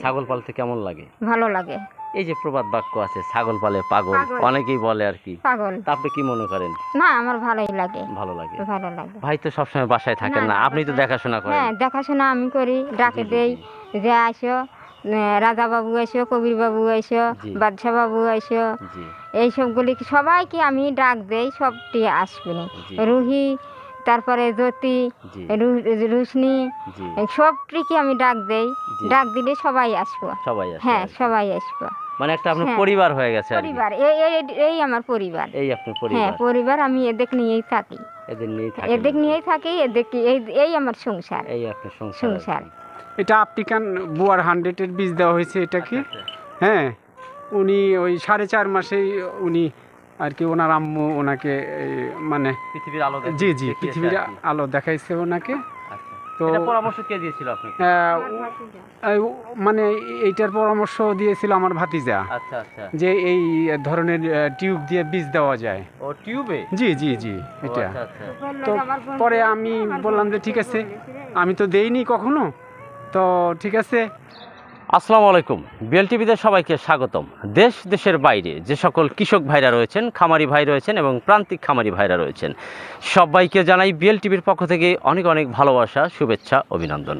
ছাগল পালতে কেমন লাগে? ভালো লাগে। এই যে প্রবাদ বাক্য আছে ছাগল পালে পাগল, অনেকেই বলে আর কি, পাগল। তা আপনি কি মনে করেন? না, আমার ভালোই লাগে। ভালো লাগে। ভালো লাগে। ভাই তো সবসময় বাসায় থাকেন না, আপনি তো দেখাশোনা করেন। হ্যাঁ, দেখাশোনা আমি করি, ডাকে দেই যে আসো, রাজা বাবু এসো, কবির বাবু এসো, বাদশাহ বাবু এসো, এইসবগুলি সবাইকে আমি ডাক দেই, সবটি আসবে না। রুহি, তারপরে জ্যোতি, রুশনি, সবটিকে আমি ডাক দেই, ডাক দিলে সবাই আসবো। হ্যাঁ, সবাই আসবো। মানে একটা আপনার পরিবার হয়ে গেছে। পরিবার, এই আমার পরিবার। এই আপনার পরিবার। হ্যাঁ, পরিবার। আমি এদের নিয়েই থাকি, এদের নিয়েই থাকি, এই আমার সংসার। এই আপনার সংসার। এটা আফ্রিকান বুয়ার 100-এর বীজ দেওয়া হয়েছে। এটা কি হ্যাঁ, উনি ওই 4.5 মাসেই উনি আর কি ওনার আম্মু ওনাকে মানে পৃথিবীর আলো, জি পৃথিবীর আলো দেখাইছে ওনাকে। তো পরামর্শ কে দিয়েছিল আপনাকে? মানে এইটার পরামর্শ দিয়েছিল আমার ভাতিজা। আচ্ছা আচ্ছা, যে এই ধরনের টিউব দিয়ে বীজ দেওয়া যায়। ও টিউবে? জি এটা। তো পরে আমি বললাম যে ঠিক আছে, আমি তো দেইনি কখনো, তো ঠিক আছে। আসসালামু আলাইকুম, বিএল টিভিতে সবাইকে স্বাগতম। দেশের বাইরে যে সকল কৃষক ভাইরা রয়েছেন, খামারি ভাই রয়েছেন এবং প্রান্তিক খামারি ভাইরা রয়েছেন, সবাইকে জানাই বিএল টিভির পক্ষ থেকে অনেক অনেক ভালোবাসা, শুভেচ্ছা, অভিনন্দন।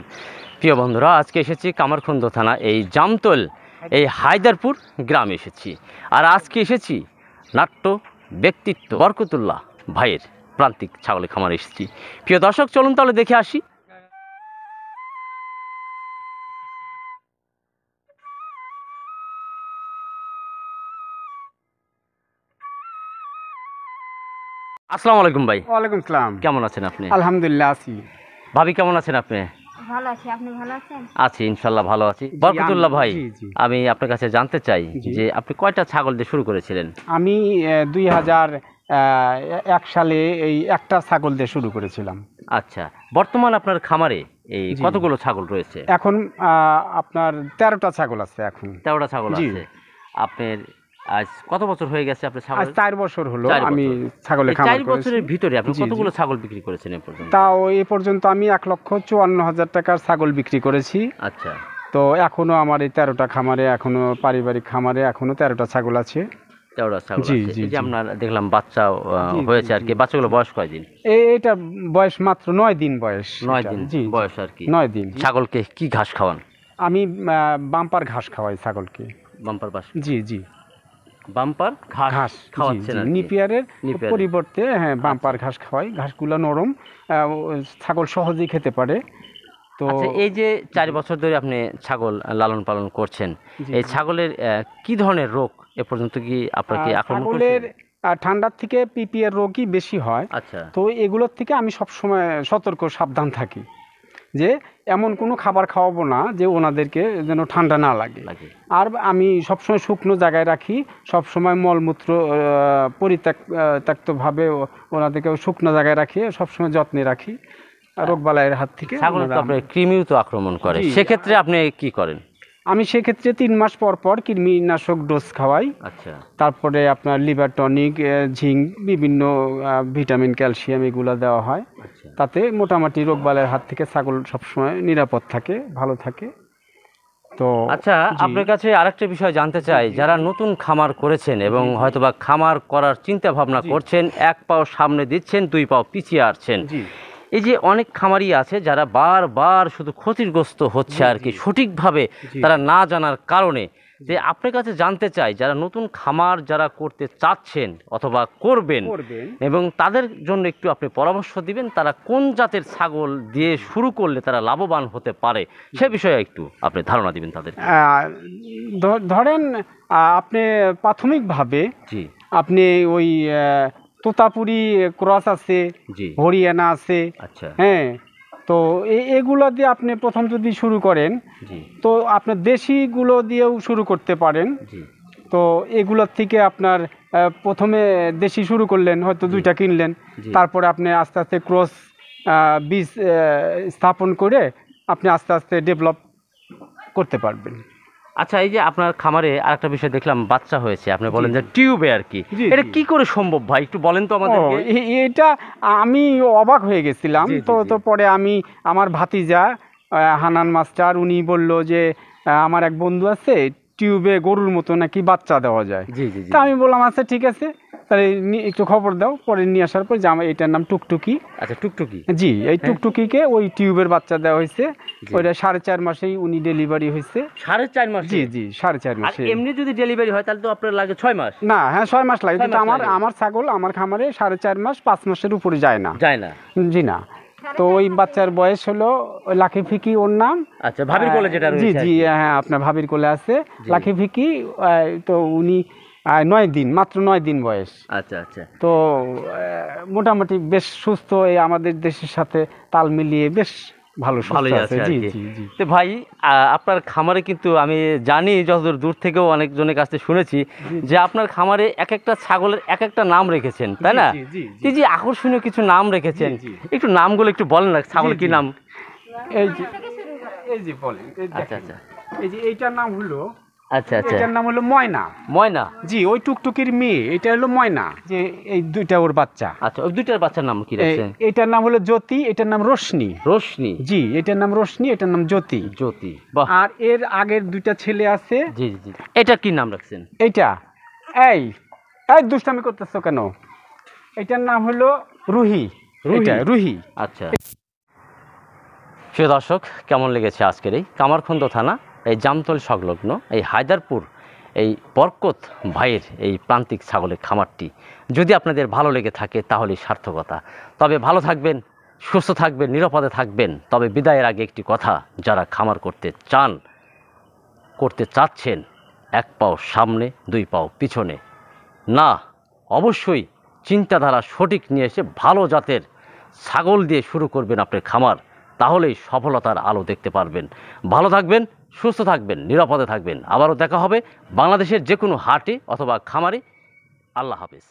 প্রিয় বন্ধুরা, আজকে এসেছি কামারখন্দ থানা এই জামতল এই হায়দারপুর গ্রামে এসেছি। আর আজকে এসেছি নাট্য ব্যক্তিত্ব বরকতুল্লাহ ভাইয়ের প্রান্তিক ছাগলের খামারে এসেছি। প্রিয় দর্শক, চলুন তাহলে দেখে আসি। আসসালামু আলাইকুম ভাই। ওয়ালাইকুম সালাম। কেমন আছেন আপনি? আলহামদুলিল্লাহ আছি। ভাবি কেমন আছেন আপনি? ভালো আছি, আপনি ভালো আছেন? আছি, ইনশাল্লাহ ভালো আছি। বরকতুল্লাহ ভাই, আমি আপনার কাছে জানতে চাই যে আপনি কয়টা ছাগল দিয়ে শুরু করেছিলেন? আমি 2001 সালে এই একটা ছাগল দিয়ে শুরু করেছিলাম। আচ্ছা, বর্তমান আপনার খামারে এই কতগুলো ছাগল রয়েছে? এখন আপনার 13টা ছাগল আছে। এখন 13টা ছাগল আছে। আপনার আজ কত বছর হয়ে গেছে আপনার ছাগল? আজ 4 বছর হলো আমি ছাগলের খামার করেছি। 4 বছরের ভিতরে আপনি কতগুলো ছাগল বিক্রি করেছেন এই পর্যন্ত? তাও এই পর্যন্ত আমি 1,54,000 টাকার ছাগল বিক্রি করেছি। আচ্ছা, তো এখনো আমার এই 13টা খামারে, এখনো পারিবারিক খামারে এখনো 13টা ছাগল আছে। 13টা ছাগল আছে। এই যে আপনার দেখলাম বাচ্চা হয়েছে আর কি, বাচ্চাগুলো বয়স কয়দিন? এটা বয়স মাত্র 9 দিন বয়স। 9 দিন বয়স আর কি। 9 দিন। ছাগলকে কি ঘাস খাওয়ান? আমি বাম্পার ঘাস খাওয়াই ছাগলকে। বাম্পার ঘাস? জি, বাম্পার ঘাস খাওয়াচ্ছেন? নিপিয়ারের পরিবর্তে হ্যাঁ, বাম্পার ঘাস খাওয়াই। ঘাসগুলো নরম, ছাগল সহজেই খেতে পারে। তো এই যে 4 বছর ধরে আপনি ছাগল লালন পালন করছেন, এই ছাগলের কি ধরনের রোগ এ পর্যন্ত কি আপনাকে আক্রমণ করেছে? ছাগলের ঠান্ডার থেকে পিপিআর রোগই বেশি হয়। আচ্ছা, তো এগুলোর থেকে আমি সবসময় সতর্ক সাবধান থাকি যে এমন কোনো খাবার খাওয়াবো না যে ওনাদেরকে যেন ঠান্ডা না লাগে। আর আমি সবসময় শুকনো জায়গায় রাখি, সবসময় মলমূত্র পরিত্যক্তভাবে ওনাদেরকে শুকনো জায়গায় রাখি, সবসময় যত্নে রাখি রোগবালাইয়ের হাত থেকে। ছাগল তো আপনার কৃমিও তো আক্রমণ করে, সেক্ষেত্রে আপনি কি করেন? আমি সেক্ষেত্রে 3 মাস পর পর কৃমিনাশক ডোজ খাওয়াই। আচ্ছা, তারপরে আপনার লিভার টনিক, জিঙ্ক, বিভিন্ন ভিটামিন, ক্যালসিয়াম এগুলো দেওয়া হয়। তাতে মোটামুটি রোগবালাইয়ের হাত থেকে ছাগল সবসময় নিরাপদ থাকে, ভালো থাকে। তো আচ্ছা, আপনার কাছে আরেকটা বিষয় জানতে চাই, যারা নতুন খামার করেছেন এবং হয়তোবা খামার করার চিন্তা ভাবনা করছেন, 1 পাও সামনে দিচ্ছেন, 2 পাও পিছিয়ে আসছেন, এই যে অনেক খামারি আছে যারা বারবার শুধু ক্ষতিগ্রস্ত হচ্ছে আর কি, সঠিকভাবে তারা না জানার কারণে। যে আপনার কাছে জানতে চাই, যারা নতুন খামার যারা করতে চাচ্ছেন অথবা করবেন এবং তাদের জন্য একটু আপনি পরামর্শ দিবেন, তারা কোন জাতের ছাগল দিয়ে শুরু করলে তারা লাভবান হতে পারে, সে বিষয়ে একটু আপনি ধারণা দিবেন তাদের। ধরেন আপনি প্রাথমিকভাবে আপনি ওই তোতাপুরি ক্রস আছে, হরিয়ানা আছে। আচ্ছা, হ্যাঁ, তো এগুলো দিয়ে আপনি প্রথম যদি শুরু করেন, তো আপনার দেশিগুলো দিয়েও শুরু করতে পারেন। তো এগুলোর থেকে আপনার প্রথমে দেশি শুরু করলেন, হয়তো 2টা কিনলেন, তারপরে আপনি আস্তে আস্তে ক্রস বীজ স্থাপন করে আপনি আস্তে আস্তে ডেভেলপ করতে পারবেন। আচ্ছা, এই যে আপনার খামারে আরেকটা বিষয় দেখলাম, বাচ্চা হয়েছে, আপনি বলেন যে টিউবে আর কি, এটা কি করে সম্ভব ভাই, একটু বলেন তো আমাদেরকে। এটা আমি অবাক হয়ে গেছিলাম। তো পরে আমি আমার ভাতিজা হানান মাস্টার, উনি বলল যে আমার এক বন্ধু আছে, টিউবে গরুর মতো নাকি বাচ্চা দেওয়া যায়। জি জি জি তা আমি বললাম আচ্ছা ঠিক আছে, তাহলে একটু খবর দাও। পরে নিয়ে আসার পর যে আমার এটার নাম টুকটুকি। আচ্ছা, টুকটুকি। জি, এই টুকটুকিকে ওই টিউবের বাচ্চা দেওয়া হয়েছে। ওইটা 4.5 মাসেই উনি ডেলিভারি হয়েছে। 4.5 মাস? জি জি, 4.5 আর মাসে। এমনি যদি ডেলিভারি হয় তাহলে তো আপনার লাগে 6 মাস? না, হ্যাঁ 6 মাস লাগে, 6 কিন্তু মাস আমার লাগে। আমার ছাগল আমার খামারে 4.5 মাস 5 মাসের উপরে যায় না। যায় না? জি না। তো ওই বাচ্চার বয়স হলো ওই লাকি ফিকি ওর নাম। আচ্ছা, ভাবির কোলে যেটা জি রয়েছে? জি, হ্যাঁ আপনার ভাবির কোলে আছে লাকি ফিকি। তো উনি 9 দিন, মাত্র 9 দিন বয়স। আচ্ছা আচ্ছা। তো মোটামুটি বেশ সুস্থ, এই আমাদের দেশের সাথে তাল মিলিয়ে বেশ ভালো সুস্থ ভালোই আছে। আছে আর জি কি। জি জি। তো ভাই, আপনার খামারে কিন্তু আমি জানি, যতদূর দূর থেকেও অনেকজনের কাছে শুনেছি যে আপনার খামারে এক একটা ছাগলের এক একটা নাম রেখেছেন, তাই না? জি, জি, জি। এই যে আকর্ষণীয় কিছু নাম রেখেছেন, জি, জি। একটু নামগুলো একটু বলেন না, ছাগল জি, কি জি। নাম? এই যে বলেন, এই আচ্ছা দেখেন। আচ্ছা এই যে এইটার নাম হলো, আচ্ছা আচ্ছা। এটার নাম হলো ময়না। ময়না? জি, ওই টুকটুকির মেয়ে, এটা হলো ময়না। যে এই দুইটা ওর বাচ্চা। আচ্ছা, ওই দুইটার বাচ্চার নাম কি রাখছেন? এটার নাম হলো জ্যোতি, এটার নাম রোশনি। রোশনি? জি, এটার নাম রোশনি, এটার নাম জ্যোতি। জ্যোতি, বাহ। আর এর আগের দুইটা ছেলে আছে। জি জি জি। এটা কি নাম রাখছেন? এইটা, এই এই দুষ্টামি করতেছো কেন? এটার নাম হলো রুহি। রুহি? এটা রুহি। আচ্ছা। প্রিয় দর্শক, কেমন লেগেছে আজকের এই কামারখন্দ থানা, এই জামতল সংলগ্ন এই হায়দারপুর, এই বরকত ভাইয়ের এই প্রান্তিক ছাগলের খামারটি? যদি আপনাদের ভালো লেগে থাকে তাহলে সার্থকতা। তবে ভালো থাকবেন, সুস্থ থাকবেন, নিরাপদে থাকবেন। তবে বিদায়ের আগে একটি কথা, যারা খামার করতে চাচ্ছেন, 1 পাও সামনে 2 পাও পিছনে না, অবশ্যই চিন্তাধারা সঠিক নিয়ে এসে ভালো জাতের ছাগল দিয়ে শুরু করবেন আপনার খামার, তাহলেই সফলতার আলো দেখতে পারবেন। ভালো থাকবেন, সুস্থ থাকবেন, নিরাপদে থাকবেন। আবারও দেখা হবে বাংলাদেশের যে কোনো হাটে অথবা খামারে। আল্লাহ হাফেজ।